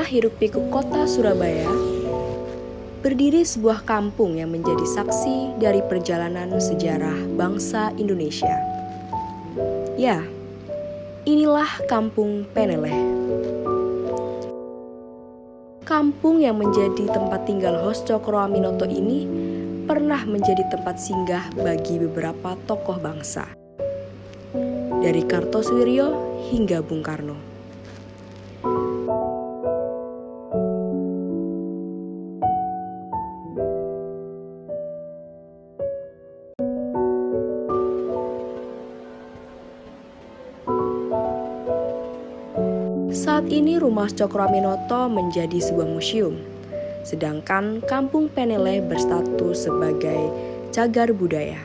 tengah hiruk-pikuk kota Surabaya, berdiri sebuah kampung yang menjadi saksi dari perjalanan sejarah bangsa Indonesia. Ya, inilah Kampung Peneleh. Kampung yang menjadi tempat tinggal Hos Cokroaminoto ini pernah menjadi tempat singgah bagi beberapa tokoh bangsa. Dari Kartosuwiryo hingga Bung Karno. Saat ini rumah Cokroaminoto menjadi sebuah museum, sedangkan Kampung Peneleh berstatus sebagai cagar budaya.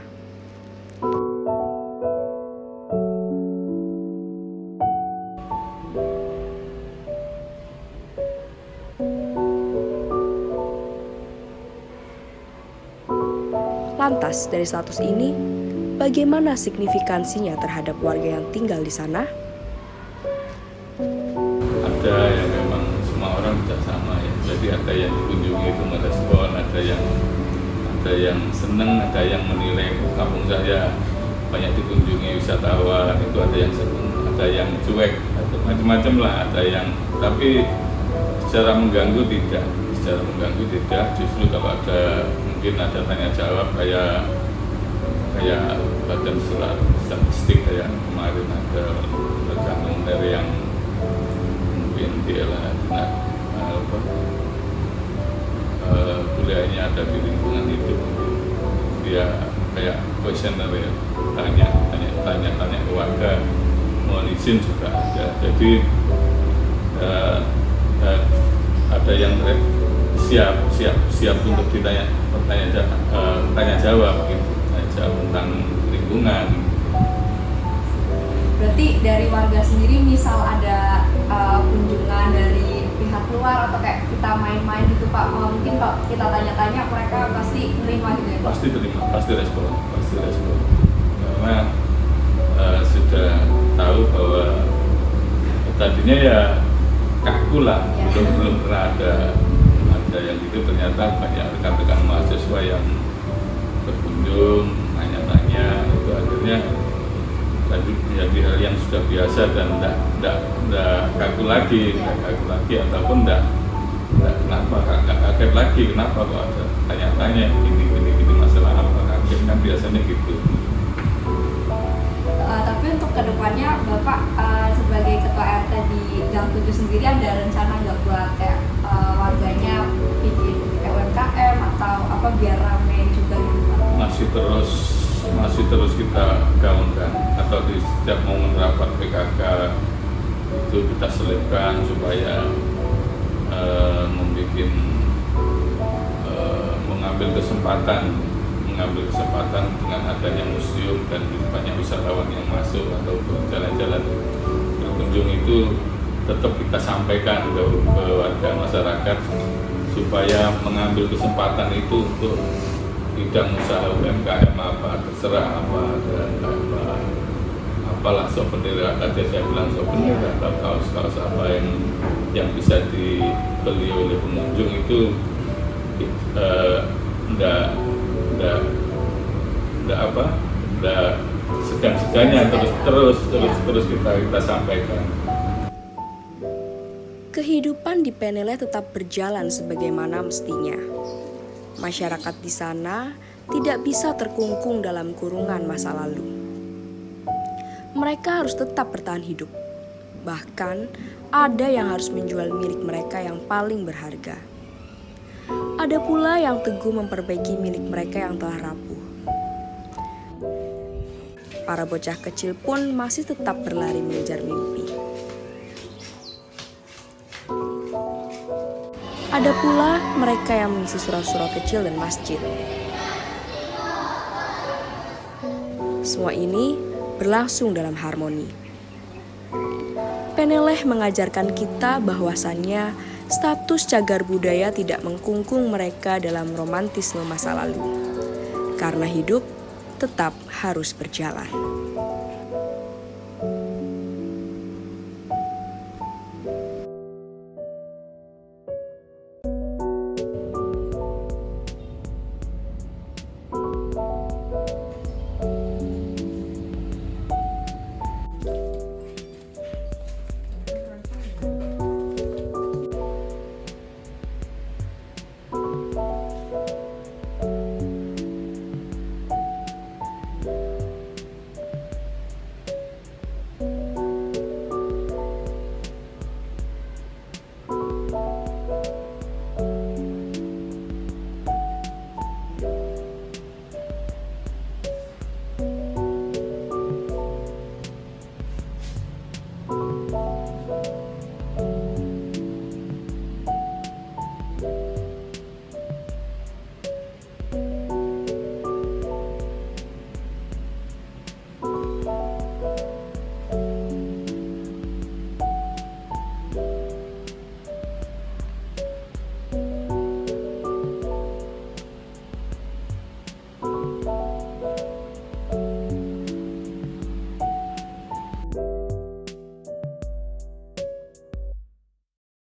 Lantas, dari status ini, bagaimana signifikansinya terhadap warga yang tinggal di sana? Ada yang memang semua orang tidak sama ya. Jadi ada yang dikunjungi itu merespon, ada yang senang, ada yang menilai kampung saya banyak dikunjungi wisatawan, itu ada yang senang, ada yang cuek, macam-macam lah, ada yang tapi secara mengganggu tidak, justru kalau ada mungkin ada tanya jawab kayak badan statistik kayak kemarin ada rekan dari yang mungkin dia kuliahnya ada di lingkungan itu, dia kayak questionnaire ya, tanya ke warga, mohon izin juga ada. Jadi ada yang siap untuk tanya jawab gitu, tentang lingkungan. Berarti dari warga sendiri misal ada kunjungan dari pihak luar atau kayak kita main-main gitu Pak, mungkin Pak kita tanya-tanya mereka pasti menerima gitu ya? Pasti terima, pasti respon. Karena sudah tahu bahwa tadinya ya kaku lah, belum pernah ada yang gitu. Ternyata banyak rekan-rekan mahasiswa yang berkunjung, nanya-nanya, itu akhirnya tadi menjadi hal yang sudah biasa dan tidak kaku lagi ataupun tidak kenapa nggak kaget lagi, kenapa kok ada tanya-tanya gini masalah apa, kaget kan biasanya gitu. Tapi untuk kedepannya Bapak sebagai ketua RT di Gang 7 sendiri ada rencana nggak buat kayak warganya bikin UMKM atau apa biar rame juga gitu Pak? Masih terus kita gaungkan, atau di setiap momen rapat PKK itu kita selipkan supaya mengambil kesempatan dengan adanya museum dan banyak wisatawan yang masuk atau berjalan-jalan berkunjung, itu tetap kita sampaikan ke warga masyarakat supaya mengambil kesempatan itu untuk bidang usaha UMKM apa, terserah apalah souvenir, tadi saya bilang souvenir atau kaos apa yang bisa dibeli oleh pengunjung itu enggak segan-segannya, terus kita sampaikan. Kehidupan di Peneleh tetap berjalan sebagaimana mestinya. Masyarakat di sana tidak bisa terkungkung dalam kurungan masa lalu. Mereka harus tetap bertahan hidup. Bahkan ada yang harus menjual milik mereka yang paling berharga. Ada pula yang teguh memperbaiki milik mereka yang telah rapuh. Para bocah kecil pun masih tetap berlari mengejar mimpi. Ada pula mereka yang mengisi surau-surau kecil dan masjid. Semua ini berlangsung dalam harmoni. Peneleh mengajarkan kita bahwasannya status cagar budaya tidak mengkungkung mereka dalam romantisme masa lalu. Karena hidup tetap harus berjalan.